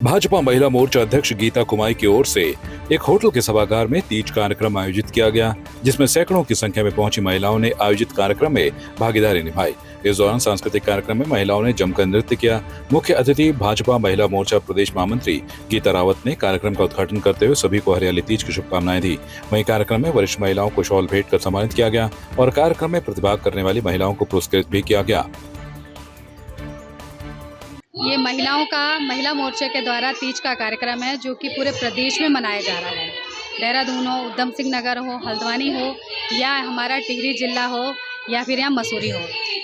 भाजपा महिला मोर्चा अध्यक्ष गीता कुमाई की ओर से एक होटल के सभागार में तीज कार्यक्रम आयोजित किया गया, जिसमें सैकड़ों की संख्या में पहुंची महिलाओं ने आयोजित कार्यक्रम में भागीदारी निभाई। इस दौरान सांस्कृतिक कार्यक्रम में महिलाओं ने जमकर नृत्य किया। मुख्य अतिथि भाजपा महिला मोर्चा प्रदेश महामंत्री गीता रावत ने कार्यक्रम का उद्घाटन करते हुए सभी को हरियाली तीज की शुभकामनाएं दी। वहीं कार्यक्रम में वरिष्ठ महिलाओं को शॉल भेंट कर सम्मानित किया गया और कार्यक्रम में प्रतिभाग करने वाली महिलाओं को पुरस्कृत भी किया गया। ये महिलाओं का महिला मोर्चे के द्वारा तीज का कार्यक्रम है, जो कि पूरे प्रदेश में मनाया जा रहा है। देहरादून हो, उधम सिंह नगर हो, हल्द्वानी हो या हमारा टिहरी जिला हो या फिर यहाँ मसूरी हो,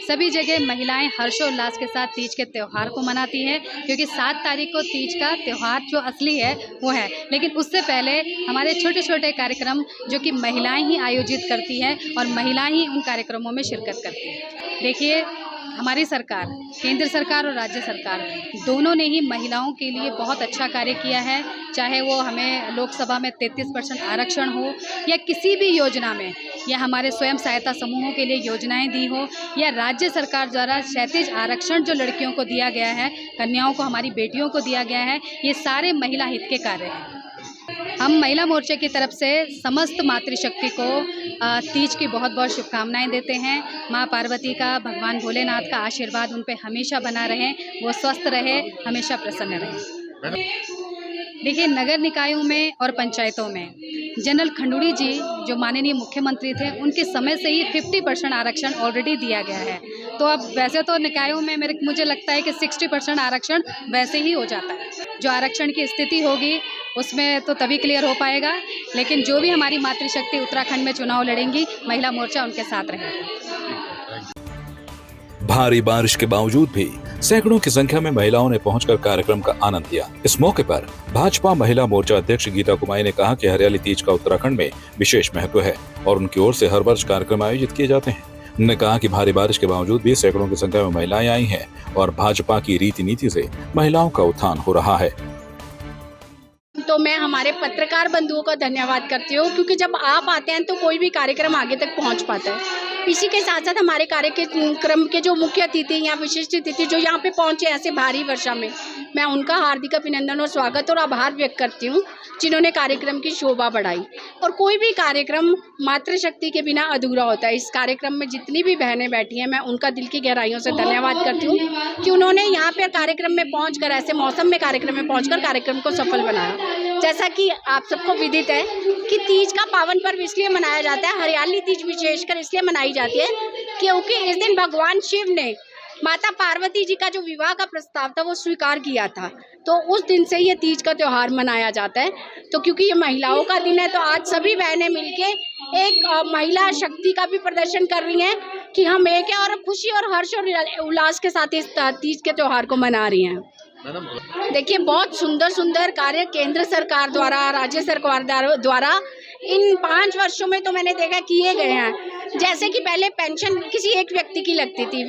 सभी जगह महिलाएं हर्षोल्लास के साथ तीज के त्यौहार को मनाती हैं, क्योंकि 7 तारीख को तीज का त्यौहार जो असली है वो है। लेकिन उससे पहले हमारे छोटे छोटे कार्यक्रम जो कि महिलाएं ही आयोजित करती हैं और महिलाएं ही उन कार्यक्रमों में शिरकत करती हैं। देखिए, हमारी सरकार, केंद्र सरकार और राज्य सरकार दोनों ने ही महिलाओं के लिए बहुत अच्छा कार्य किया है। चाहे वो हमें लोकसभा में 33% आरक्षण हो या किसी भी योजना में, या हमारे स्वयं सहायता समूहों के लिए योजनाएं दी हो, या राज्य सरकार द्वारा क्षैतिज आरक्षण जो लड़कियों को दिया गया है, कन्याओं को, हमारी बेटियों को दिया गया है, ये सारे महिला हित के कार्य हैं। हम महिला मोर्चे की तरफ से समस्त मातृशक्ति को तीज की बहुत बहुत शुभकामनाएं देते हैं। माँ पार्वती का, भगवान भोलेनाथ का आशीर्वाद उन पे हमेशा बना रहे, वो स्वस्थ रहे, हमेशा प्रसन्न रहे। देखिए, नगर निकायों में और पंचायतों में जनरल खंडूड़ी जी जो माननीय मुख्यमंत्री थे, उनके समय से ही 50% आरक्षण ऑलरेडी दिया गया है। तो अब वैसे तो निकायों में मुझे लगता है कि 60% आरक्षण वैसे ही हो जाता है। जो आरक्षण की स्थिति होगी उसमें तो तभी क्लियर हो पाएगा, लेकिन जो भी हमारी मातृशक्ति उत्तराखंड में चुनाव लड़ेंगी, महिला मोर्चा उनके साथ रहेगा। भारी बारिश के बावजूद भी सैकड़ों की संख्या में महिलाओं ने पहुंचकर कार्यक्रम का आनंद लिया। इस मौके पर भाजपा महिला मोर्चा अध्यक्ष गीता कुमाई ने कहा कि हरियाली तीज का उत्तराखंड में विशेष महत्व है और उनकी ओर से हर वर्ष कार्यक्रम आयोजित किए जाते हैं। उन्होंने कहा कि भारी बारिश के बावजूद भी सैकड़ों की संख्या में महिलाएं आई हैं और भाजपा की रीति नीति से महिलाओं का उत्थान हो रहा है। तो मैं हमारे पत्रकार बंधुओं का धन्यवाद करती हूँ, क्योंकि जब आप आते हैं तो कोई भी कार्यक्रम आगे तक पहुँच पाता है। इसी के साथ साथ हमारे कार्यक्रम के जो मुख्य अतिथि या विशिष्ट अतिथि जो यहाँ पे पहुँचे ऐसे भारी वर्षा में, मैं उनका हार्दिक अभिनंदन और स्वागत और आभार व्यक्त करती हूँ, जिन्होंने कार्यक्रम की शोभा बढ़ाई। और कोई भी कार्यक्रम मातृशक्ति के बिना अधूरा होता है। इस कार्यक्रम में जितनी भी बहनें बैठी हैं, मैं उनका दिल की गहराइयों से धन्यवाद करती हूँ कि उन्होंने यहाँ पर कार्यक्रम में पहुँचकर, ऐसे मौसम में कार्यक्रम में पहुँचकर कार्यक्रम को सफल बनाया। जैसा कि आप सबको विदित है कि तीज का पावन पर्व इसलिए मनाया जाता है, हरियाली तीज विशेषकर इसलिए मनाई जाती है क्योंकि इस दिन भगवान शिव ने माता पार्वती जी का जो विवाह का प्रस्ताव था वो स्वीकार किया था। तो उस दिन से ये तीज का त्यौहार मनाया जाता है। तो क्योंकि ये महिलाओं का दिन है, तो आज सभी बहनें मिलके एक महिला शक्ति का भी प्रदर्शन कर रही हैं कि हम एक है और खुशी और हर्ष और उल्लास के साथ इस तीज के त्यौहार को मना रही हैं। देखिए, बहुत सुंदर सुंदर कार्य केंद्र सरकार द्वारा, राज्य सरकार द्वारा इन 5 वर्षों में तो मैंने देखा किए गए हैं। जैसे कि पहले पेंशन किसी एक व्यक्ति की लगती थी,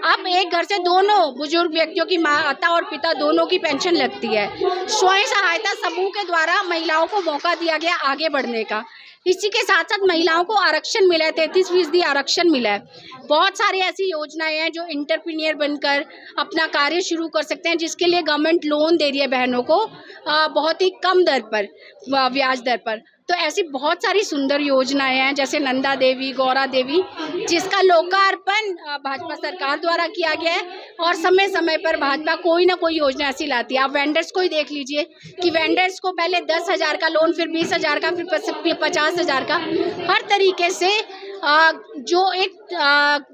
अब एक घर से दोनों बुजुर्ग व्यक्तियों की, माता और पिता दोनों की पेंशन लगती है। स्वयं सहायता समूह के द्वारा महिलाओं को मौका दिया गया आगे बढ़ने का। इसी के साथ साथ महिलाओं को आरक्षण मिला है, 33% आरक्षण मिला है। बहुत सारी ऐसी योजनाएं हैं जो एंटरप्रेन्योर बनकर अपना कार्य शुरू कर सकते हैं, जिसके लिए गवर्नमेंट लोन दे रही है बहनों को बहुत ही कम दर पर, ब्याज दर पर। तो ऐसी बहुत सारी सुंदर योजनाएं हैं, जैसे नंदा देवी, गौरा देवी, जिसका लोकार्पण भाजपा सरकार द्वारा किया गया है। और समय समय पर भाजपा कोई ना कोई योजना ऐसी लाती है। आप वेंडर्स को ही देख लीजिए कि वेंडर्स को पहले 10,000 का लोन, फिर 20,000 का, फिर 50,000 का, हर तरीके से जो एक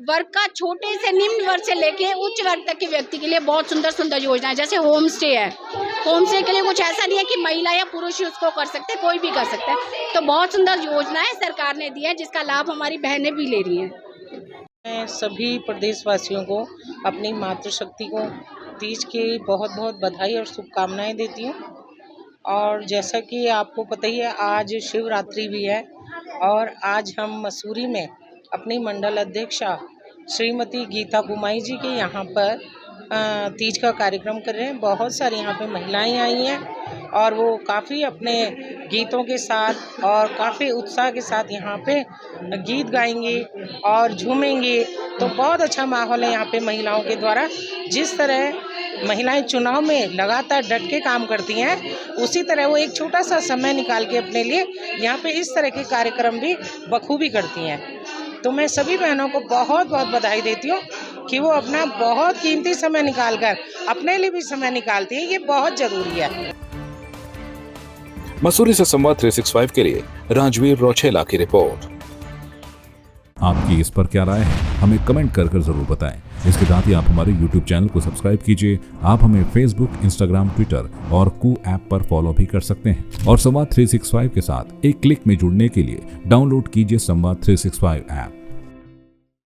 वर्ग का, छोटे से निम्न वर्ग से लेके उच्च वर्ग तक के व्यक्ति के लिए बहुत सुंदर सुंदर योजना है। जैसे होम स्टे है, होम स्टे के लिए कुछ ऐसा नहीं है कि महिला या पुरुष ही उसको कर सकते, कोई भी कर सकता है। तो बहुत सुंदर योजनाएं सरकार ने दी है, जिसका लाभ हमारी बहनें भी ले रही हैं। मैं सभी प्रदेशवासियों को, अपनी मातृशक्ति को तीज की बहुत बहुत बधाई और शुभकामनाएं देती हूँ। और जैसा कि आपको पता ही है, आज शिवरात्रि भी है और आज हम मसूरी में अपनी मंडल अध्यक्षा श्रीमती गीता कुमाई जी के यहाँ पर तीज का कार्यक्रम कर रहे हैं। बहुत सारी यहाँ पे महिलाएं आई हैं और वो काफ़ी अपने गीतों के साथ और काफ़ी उत्साह के साथ यहाँ पे गीत गाएंगे और झूमेंगे। तो बहुत अच्छा माहौल है यहाँ पे महिलाओं के द्वारा। जिस तरह महिलाएं चुनाव में लगातार डट के काम करती हैं, उसी तरह वो एक छोटा सा समय निकाल के अपने लिए यहाँ पे इस तरह के कार्यक्रम भी बखूबी करती हैं। तो मैं सभी बहनों को बहुत बहुत बधाई देती हूँ कि वो अपना बहुत कीमती समय निकालकर अपने लिए भी समय निकालती है। ये बहुत ज़रूरी है। मसूरी से संवाद 365 के लिए राजवीर रोछेला की रिपोर्ट। आपकी इस पर क्या राय है, हमें कमेंट कर जरूर बताएं। इसके साथ ही आप हमारे YouTube चैनल को सब्सक्राइब कीजिए। आप हमें Facebook, Instagram, Twitter और कू ऐप पर फॉलो भी कर सकते हैं। और संवाद 365 के साथ एक क्लिक में जुड़ने के लिए डाउनलोड कीजिए संवाद 365 ऐप।